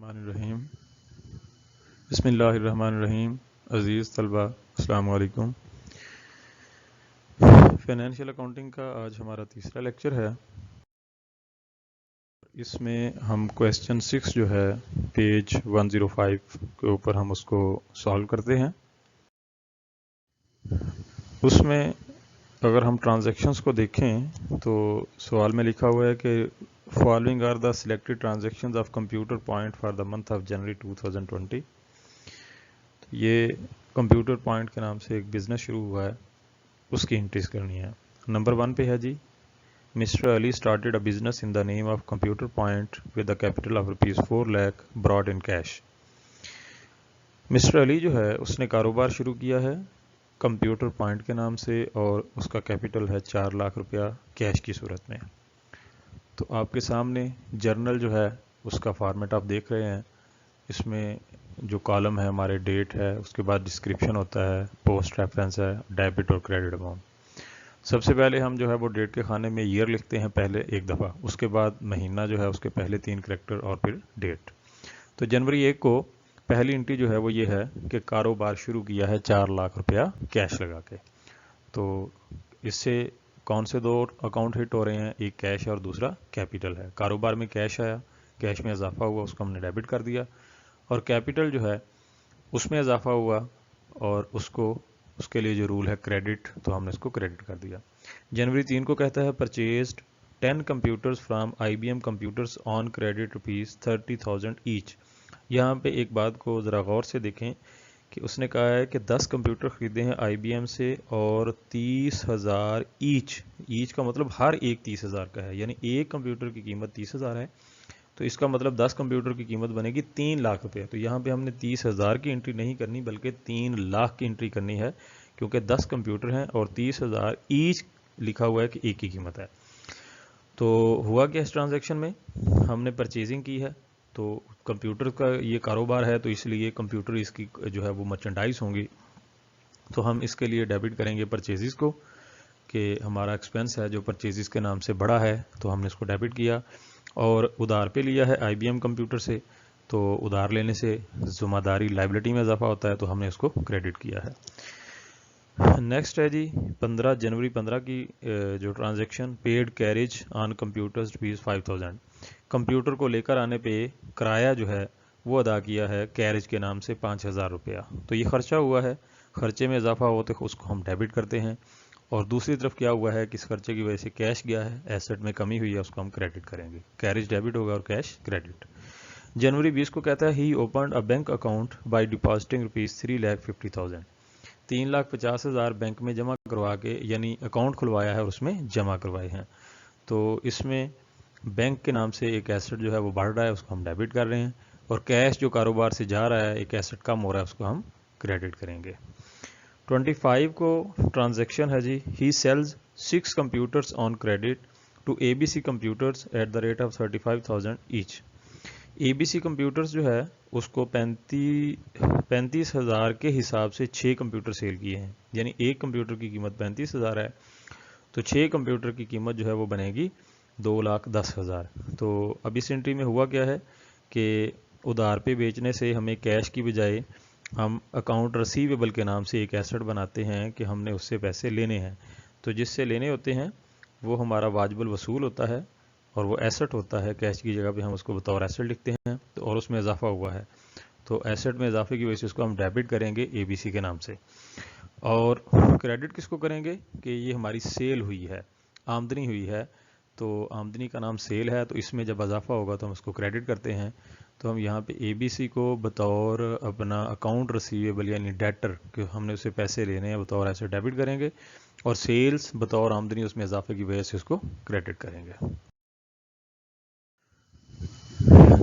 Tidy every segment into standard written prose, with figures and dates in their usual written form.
الرحیم بسم اللہ الرحمن الرحیم. عزیز طلبہ السلام علیکم. فائنینشیل اکاؤنٹنگ کا آج ہمارا تیسرا لیکچر ہے. اس میں ہم کویسچن 6 جو ہے پیج 105 کے اوپر ہم اس کو سالو کرتے ہیں. اس میں اگر ہم ٹرانزیکشنز کو دیکھیں تو سوال میں لکھا ہوا ہے کہ following are the selected transactions of computer point for the month of January 2020. یہ کمپیوٹر پوائنٹ کے نام سے ایک بزنس شروع ہوا ہے, اس کی انٹریز کرنی ہے. نمبر 1 پہ ہے جی, mister Ali started a business in the name of computer point with a capital of ₹4 lakh brought in cash. Mister Ali جو ہے اس نے کاروبار شروع کیا ہے کمپیوٹر پوائنٹ کے نام سے اور اس کا کیپٹل ہے ₹4 lakh کیش کی صورت میں. تو آپ کے سامنے جرنل جو ہے اس کا فارمیٹ آپ دیکھ رہے ہیں. اس میں جو کالم ہے ہمارے ڈیٹ ہے, اس کے بعد ڈسکرپشن ہوتا ہے, پوسٹ ریفرنس ہے, ڈیبٹ اور کریڈٹ اماؤنٹ. سب سے پہلے ہم جو ہے وہ ڈیٹ کے خانے میں ایئر لکھتے ہیں پہلے ایک دفعہ, اس کے بعد مہینہ جو ہے اس کے پہلے 3 کریکٹر اور پھر ڈیٹ. تو جنوری 1 کو پہلی انٹری جو ہے وہ یہ ہے کہ کاروبار شروع کیا ہے ₹4 lakh کیش لگا کے. تو اس سے کون سے 2 اکاؤنٹ ہٹ ہو رہے ہیں, ایک کیش اور دوسرا کیپٹل ہے. کاروبار میں کیش آیا, کیش میں اضافہ ہوا, اس کو ہم نے ڈیبٹ کر دیا, اور کیپٹل جو ہے اس میں اضافہ ہوا اور اس کے لیے جو رول ہے کریڈٹ, تو ہم نے اس کو کریڈٹ کر دیا. جنوری 3 کو کہتا ہے purchased 10 computers from IBM computers on credit ₹30,000 each. یہاں پہ ایک بات کو ذرا غور سے دیکھیں کہ اس نے کہا ہے کہ 10 کمپیوٹر خریدے ہیں IBM سے اور 30,000 ایچ کا مطلب ہر ایک 30,000 کا ہے, یعنی ایک کمپیوٹر کی قیمت 30,000 ہے. تو اس کا مطلب 10 کمپیوٹر کی قیمت بنے گی ₹3 lakh. تو یہاں پہ ہم نے 30,000 کی انٹری نہیں کرنی بلکہ 3 لاکھ کی انٹری کرنی ہے, کیونکہ 10 کمپیوٹر ہیں اور 30,000 ایچ لکھا ہوا ہے کہ ایک کی قیمت ہے. تو ہوا کیا اس ٹرانزیکشن میں, ہم نے پرچیزنگ کی ہے. تو کمپیوٹر کا یہ کاروبار ہے تو اس لیے کمپیوٹر اس کی جو ہے وہ مرچنڈائز ہوں گی. تو ہم اس کے لیے ڈیبٹ کریں گے پرچیزز کو, کہ ہمارا ایکسپینس ہے جو پرچیزز کے نام سے بڑا ہے, تو ہم نے اس کو ڈیبٹ کیا. اور ادھار پہ لیا ہے IBM کمپیوٹر سے, تو ادھار لینے سے ذمہ داری لائبلٹی میں اضافہ ہوتا ہے, تو ہم نے اس کو کریڈٹ کیا ہے. نیکسٹ ہے جی 15 جنوری 15 کی جو ٹرانزیکشن, پیڈ کیریج آن کمپیوٹرز ₹5,000. کمپیوٹر کو لے کر آنے پہ کرایہ جو ہے وہ ادا کیا ہے کیریج کے نام سے ₹5,000. تو یہ خرچہ ہوا ہے, خرچے میں اضافہ ہوتے اس کو ہم ڈیبٹ کرتے ہیں. اور دوسری طرف کیا ہوا ہے کہ اس خرچے کی وجہ سے کیش گیا ہے, ایسٹ میں کمی ہوئی ہے, اس کو ہم کریڈٹ کریں گے. کیریج ڈیبٹ ہوگا اور کیش کریڈٹ. جنوری 20 کو کہتا ہے he opened a bank account by depositing ₹3,50,000. 3,50,000 bank میں جمع کروا کے, یعنی اکاؤنٹ کھلوایا ہے اور اس میں جمع کروائے ہیں. تو اس میں بینک کے نام سے ایک ایسٹ جو ہے وہ بڑھ رہا ہے, اس کو ہم ڈیبٹ کر رہے ہیں, اور کیش جو کاروبار سے جا رہا ہے ایک ایسٹ کم ہو رہا ہے, اس کو ہم کریڈٹ کریں گے. 25 کو ٹرانزیکشن ہے جی, he sells 6 computers on credit to ABC computers at the rate of 35,000 each. ABC computers جو ہے اس کو 35,000 کے حساب سے 6 کمپیوٹر سیل کیے ہیں, یعنی ایک کمپیوٹر کی قیمت 35,000 ہے, تو 6 کمپیوٹر کی قیمت جو ہے وہ بنے گی 2,10,000. تو اب اس انٹری میں ہوا کیا ہے کہ ادھار پہ بیچنے سے ہمیں کیش کی بجائے ہم اکاؤنٹ ریسیویبل کے نام سے ایک ایسٹ بناتے ہیں کہ ہم نے اس سے پیسے لینے ہیں. تو جس سے لینے ہوتے ہیں وہ ہمارا واجب الوصول ہوتا ہے, اور وہ ایسٹ ہوتا ہے, کیش کی جگہ پہ ہم اس کو بطور ایسٹ لکھتے ہیں, تو اور اس میں اضافہ ہوا ہے, تو ایسٹ میں اضافے کی وجہ سے اس کو ہم ڈیبٹ کریں گے ABC کے نام سے. اور کریڈٹ کس کو کریں گے کہ یہ ہماری سیل ہوئی ہے, آمدنی ہوئی ہے, تو آمدنی کا نام سیل ہے, تو اس میں جب اضافہ ہوگا تو ہم اس کو کریڈٹ کرتے ہیں. تو ہم یہاں پہ ABC کو بطور اپنا اکاؤنٹ ریسیویبل یعنی ڈیٹر کہ ہم نے اسے پیسے لینے ہیں بطور ایسے ڈیبٹ کریں گے, اور سیلز بطور آمدنی اس میں اضافے کی وجہ سے اس کو کریڈٹ کریں گے.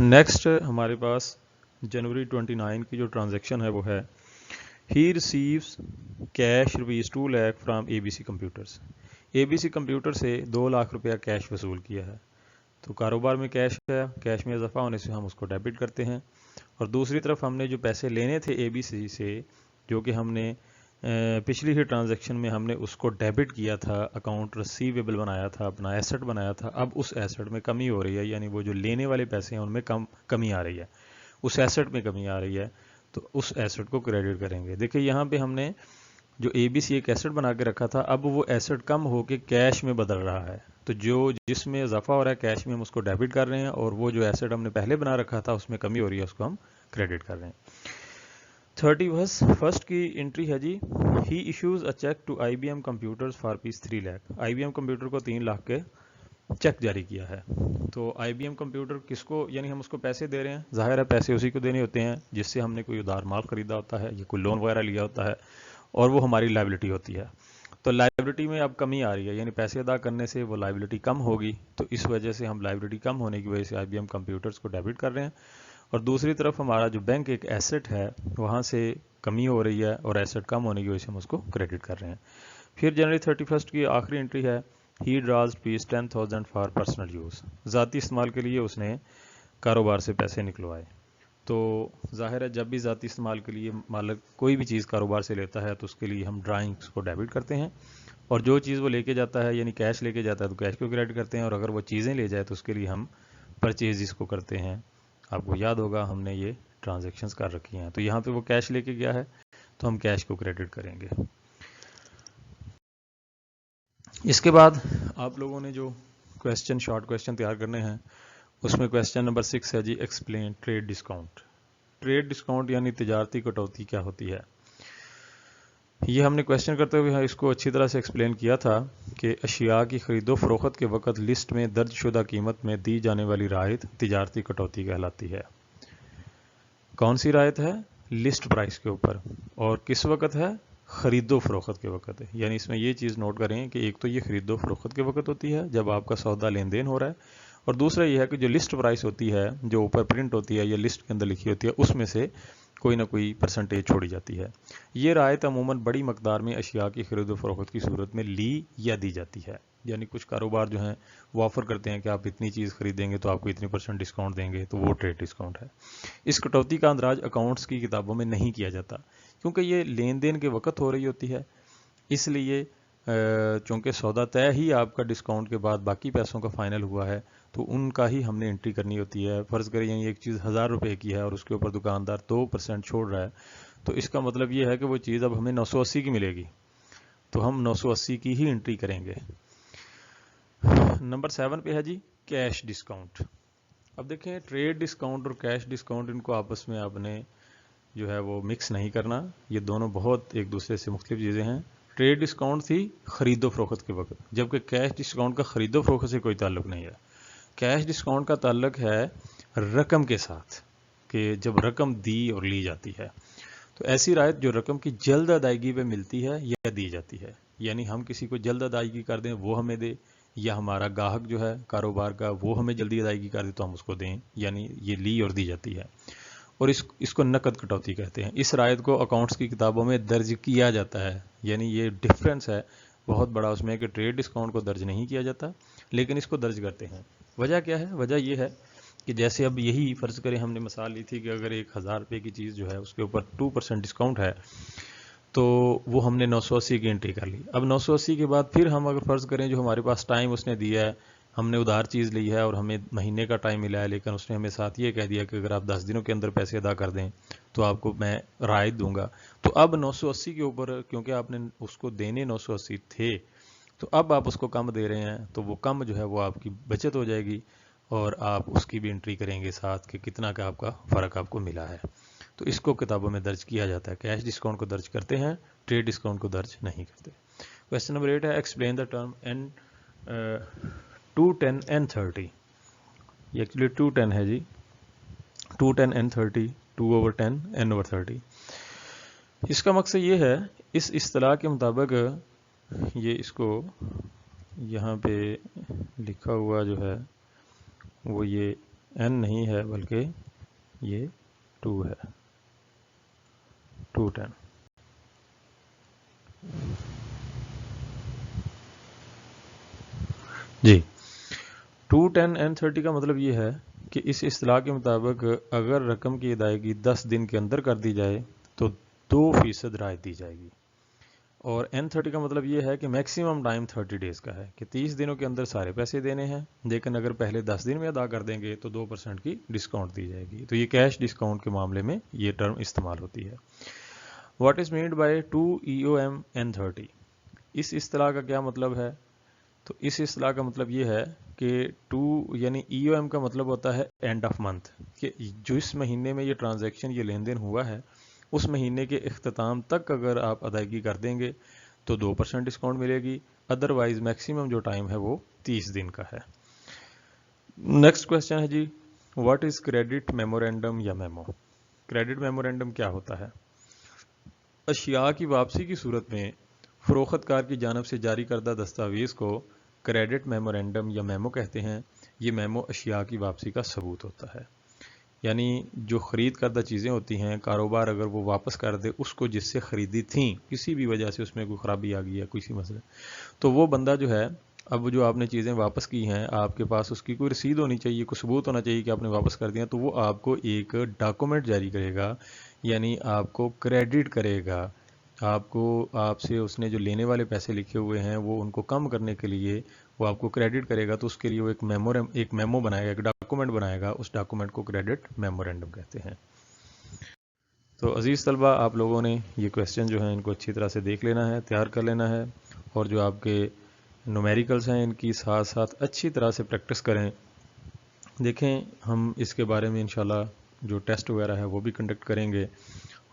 نیکسٹ ہمارے پاس جنوری 29 کی جو ٹرانزیکشن ہے وہ ہے he receives cash ₹2 lakh from ABC computers. ABC computer سے ₹2 lakh کیش وصول کیا ہے. تو کاروبار میں کیش ہے, کیش میں اضافہ ہونے سے ہم اس کو ڈیبٹ کرتے ہیں. اور دوسری طرف ہم نے جو پیسے لینے تھے ABC سے, جو کہ ہم نے پچھلی ہی ٹرانزیکشن میں ہم نے اس کو ڈیبٹ کیا تھا, اکاؤنٹ ریسیویبل بنایا تھا, اپنا ایسٹ بنایا تھا, اب اس ایسٹ میں کمی ہو رہی ہے, یعنی وہ جو لینے والے پیسے ہیں ان میں کمی آ رہی ہے, اس ایسٹ میں کمی آ رہی ہے تو اس ایسٹ کو کریڈٹ کریں گے. دیکھیں یہاں پہ ہم نے جو اے بی سی ایک ایسٹ بنا کے رکھا تھا، اب وہ ایسٹ کم ہو کے کیش میں بدل رہا ہے، تو جس میں اضافہ ہو رہا ہے کیش میں ہم اس کو ڈیبٹ کر رہے ہیں، اور وہ جو ایسٹ ہم نے پہلے بنا رکھا تھا اس میں کمی ہو رہی ہے اس کو ہم کریڈٹ کر رہے ہیں. 31 کی انٹری ہے جی، he issues a cheque to I B M computers for piece 3 lakh. I B M computer کو 3 لاکھ کے چیک جاری کیا ہے. تو آئی بی ایم کمپیوٹر کس کو، یعنی ہم اس کو پیسے دے رہے ہیں، ظاہر ہے پیسے اسی کو دینے ہوتے ہیں جس سے ہم نے کوئی ادھار مال خریدا ہوتا ہے یا کوئی لون وغیرہ لیا ہوتا ہے، اور وہ ہماری لائبلٹی ہوتی ہے. تو لائبلٹی میں اب کمی آ رہی ہے، یعنی پیسے ادا کرنے سے وہ لائبلٹی کم ہوگی، تو اس وجہ سے ہم لائبلٹی کم ہونے کی وجہ سے آئی بی ایم کمپیوٹرز کو ڈیبٹ کر رہے ہیں. اور دوسری طرف ہمارا جو بینک ایک ایسٹ ہے وہاں سے کمی ہو رہی ہے، اور ایسٹ کم ہونے کی وجہ سے ہم اس کو کریڈٹ کر رہے ہیں. پھر جنوری 31 کی آخری انٹری ہے، he draws piece 10,000 for personal use. ذاتی استعمال کے لیے اس نے کاروبار سے پیسے نکلوائے. تو ظاہر ہے جب بھی ذاتی استعمال کے لیے مالک کوئی بھی چیز کاروبار سے لیتا ہے تو اس کے لیے ہم ڈرائنگس کو ڈیبٹ کرتے ہیں، اور جو چیز وہ لے کے جاتا ہے یعنی کیش لے کے جاتا ہے تو کیش کو کریڈٹ کرتے ہیں، اور اگر وہ چیزیں لے جائے تو اس کے لیے ہم پرچیز کو کرتے ہیں. آپ کو یاد ہوگا ہم نے یہ ٹرانزیکشنز کر رکھی ہیں. تو یہاں پہ وہ کیش لے کے گیا ہے تو ہم کیش کو کریڈٹ کریں گے. اس کے بعد آپ لوگوں نے جو کویسچن شارٹ کویسچن تیار کرنے ہیں اس میں کویسچن نمبر 6 ہے جی، explain trade discount. Trade discount یعنی تجارتی کٹوتی کیا ہوتی ہے. یہ ہم نے کویسچن کرتے ہوئے اس کو اچھی طرح سے ایکسپلین کیا تھا کہ اشیاء کی خرید و فروخت کے وقت لسٹ میں درج شدہ قیمت میں دی جانے والی رعایت تجارتی کٹوتی کہلاتی ہے. کون سی رعایت ہے؟ لسٹ پرائس کے اوپر. اور کس وقت ہے؟ خرید و فروخت کے وقت ہے. یعنی اس میں یہ چیز نوٹ کریں کہ ایک تو یہ خرید و فروخت کے وقت ہوتی ہے جب آپ کا سودا لین دین ہو رہا ہے، اور دوسرا یہ ہے کہ جو لسٹ پرائس ہوتی ہے جو اوپر پرنٹ ہوتی ہے یا لسٹ کے اندر لکھی ہوتی ہے اس میں سے کوئی نہ کوئی پرسنٹیج چھوڑی جاتی ہے. یہ رعایت عموماً بڑی مقدار میں اشیاء کی خرید و فروخت کی صورت میں لی یا دی جاتی ہے. یعنی کچھ کاروبار جو ہیں وہ آفر کرتے ہیں کہ آپ اتنی چیز خریدیں گے تو آپ کو اتنی % ڈسکاؤنٹ دیں گے، تو وہ ٹریڈ ڈسکاؤنٹ ہے. اس کٹوتی کا اندراج اکاؤنٹس کی کتابوں میں نہیں کیا جاتا کیونکہ یہ لین دین کے وقت ہو رہی ہوتی ہے. اس لیے چونکہ سودا طے ہی آپ کا ڈسکاؤنٹ کے بعد باقی پیسوں کا فائنل ہوا ہے تو ان کا ہی ہم نے انٹری کرنی ہوتی ہے. فرض کریں یعنی ایک چیز 1000 روپے کی ہے اور اس کے اوپر دکاندار 2% چھوڑ رہا ہے، تو اس کا مطلب یہ ہے کہ وہ چیز اب ہمیں 980 کی ملے گی، تو ہم 980 کی ہی انٹری کریں گے. نمبر 7 پہ ہے جی، کیش ڈسکاؤنٹ. اب دیکھیں ٹریڈ ڈسکاؤنٹ اور کیش ڈسکاؤنٹ ان کو آپس میں آپ نے جو ہے وہ مکس نہیں کرنا، یہ دونوں بہت ایک دوسرے سے مختلف چیزیں ہیں. ٹریڈ ڈسکاؤنٹ تھی خرید و فروخت کے وقت، جبکہ کیش ڈسکاؤنٹ کا خرید و فروخت سے کوئی تعلق نہیں ہے. کیش ڈسکاؤنٹ کا تعلق ہے رقم کے ساتھ، کہ جب رقم دی اور لی جاتی ہے تو ایسی رعایت جو رقم کی جلد ادائیگی پہ ملتی ہے یا دی جاتی ہے. یعنی ہم کسی کو جلد ادائیگی کر دیں وہ ہمیں دے، یا ہمارا گاہک جو ہے کاروبار کا وہ ہمیں جلدی ادائیگی کر دے تو ہم اس کو دیں، یعنی یہ لی اور دی جاتی ہے. اور اس کو نقد کٹوتی کہتے ہیں. اس رعایت کو اکاؤنٹس کی کتابوں میں درج کیا جاتا ہے. یعنی یہ ڈفرینس ہے بہت بڑا اس میں کہ ٹریڈ ڈسکاؤنٹ کو درج نہیں کیا جاتا لیکن اس کو درج کرتے ہیں. وجہ کیا ہے؟ وجہ یہ ہے کہ جیسے اب یہی فرض کریں ہم نے مثال لی تھی کہ اگر 1000 روپے کی چیز جو ہے اس کے اوپر 2% ڈسکاؤنٹ ہے تو وہ ہم نے 980 کی انٹری کر لی. اب 980 کے بعد پھر ہم اگر فرض کریں جو ہمارے پاس ٹائم اس نے دیا ہے، ہم نے ادھار چیز لی ہے اور ہمیں مہینے کا ٹائم ملا ہے، لیکن اس نے ہمیں ساتھ یہ کہہ دیا کہ اگر آپ 10 دنوں کے اندر پیسے ادا کر دیں تو آپ کو میں رعایت دوں گا. تو اب 980 کے اوپر کیونکہ آپ نے اس کو دینے 980 تھے تو اب آپ اس کو کم دے رہے ہیں، تو وہ کم جو ہے وہ آپ کی بچت ہو جائے گی اور آپ اس کی بھی انٹری کریں گے ساتھ کہ کتنا کا آپ کا فرق آپ کو ملا ہے. تو اس کو کتابوں میں درج کیا جاتا ہے. کیش ڈسکاؤنٹ کو درج کرتے ہیں، ٹریڈ ڈسکاؤنٹ کو درج نہیں کرتے. کویسچن نمبر 8 ہے، ایکسپلین دا ٹرم N210N30. یہ ایکچولی 210 ہے جی، 210N30 2/10 N/30. اس کا مقصد یہ ہے، اس اصطلاح کے مطابق یہ اس کو یہاں پہ لکھا ہوا جو ہے وہ یہ N نہیں ہے بلکہ یہ 2 ہے، 210. جی 210N30 کا مطلب یہ ہے کہ اس اصطلاح کے مطابق اگر رقم کی ادائیگی 10 دن کے اندر کر دی جائے تو 2% رعایت دی جائے گی. اور N30 کا مطلب یہ ہے کہ میکسیمم ٹائم 30 ڈیز کا ہے کہ 30 دنوں کے اندر سارے پیسے دینے ہیں، لیکن اگر پہلے 10 دن میں ادا کر دیں گے تو 2% کی ڈسکاؤنٹ دی جائے گی. تو یہ کیش ڈسکاؤنٹ کے معاملے میں یہ ٹرم استعمال ہوتی ہے. What is meant by 2 EOM N30؟ اس اصطلاح کا کیا مطلب ہے؟ تو اس اصطلاح کا مطلب یہ ہے کہ 2 یعنی EOM کا مطلب ہوتا ہے اینڈ آف منتھ، کہ جو اس مہینے میں یہ ٹرانزیکشن یہ لین دین ہوا ہے اس مہینے کے اختتام تک اگر آپ ادائیگی کر دیں گے تو 2% ڈسکاؤنٹ ملے گی، ادروائز میکسیمم جو ٹائم ہے وہ 30 دن کا ہے. نیکسٹ کوشچن ہے جی، واٹ از کریڈٹ میمورینڈم یا میمو؟ کریڈٹ میمورینڈم کیا ہوتا ہے؟ اشیاء کی واپسی کی صورت میں فروخت کار کی جانب سے جاری کردہ دستاویز کو کریڈٹ میمورینڈم یا میمو کہتے ہیں. یہ میمو اشیاء کی واپسی کا ثبوت ہوتا ہے، یعنی جو خرید کردہ چیزیں ہوتی ہیں کاروبار اگر وہ واپس کر دے اس کو جس سے خریدی تھیں، کسی بھی وجہ سے اس میں کوئی خرابی آ گئی ہے کسی مسئلہ، تو وہ بندہ جو ہے اب جو آپ نے چیزیں واپس کی ہیں آپ کے پاس اس کی کوئی رسید ہونی چاہیے، کوئی ثبوت ہونا چاہیے کہ آپ نے واپس کر دیا، تو وہ آپ کو ایک ڈاکومنٹ جاری کرے گا، یعنی آپ کو کریڈٹ کرے گا. آپ سے اس نے جو لینے والے پیسے لکھے ہوئے ہیں وہ ان کو کم کرنے کے لیے وہ آپ کو کریڈٹ کرے گا، تو اس کے لیے وہ ایک میمو بنائے گا، ایک ڈاکومنٹ بنائے گا، اس ڈاکومنٹ کو کریڈٹ میمورینڈم کہتے ہیں. تو عزیز طلبہ، آپ لوگوں نے یہ کویسچن جو ہیں ان کو اچھی طرح سے دیکھ لینا ہے، تیار کر لینا ہے، اور جو آپ کے نومیریکلس ہیں ان کی ساتھ ساتھ اچھی طرح سے پریکٹس کریں. دیکھیں ہم اس کے بارے میں انشاءاللہ جو ٹیسٹ وغیرہ ہے وہ بھی کنڈکٹ کریں گے،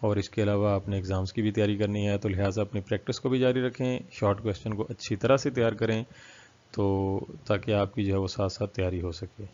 اور اس کے علاوہ اپنے ایگزامز کی بھی تیاری کرنی ہے، تو لہٰذا اپنی پریکٹس کو بھی جاری رکھیں، شارٹ کویسچن کو اچھی طرح سے تیار کریں تو تاکہ آپ کی جو ہے وہ ساتھ ساتھ تیاری ہو سکے.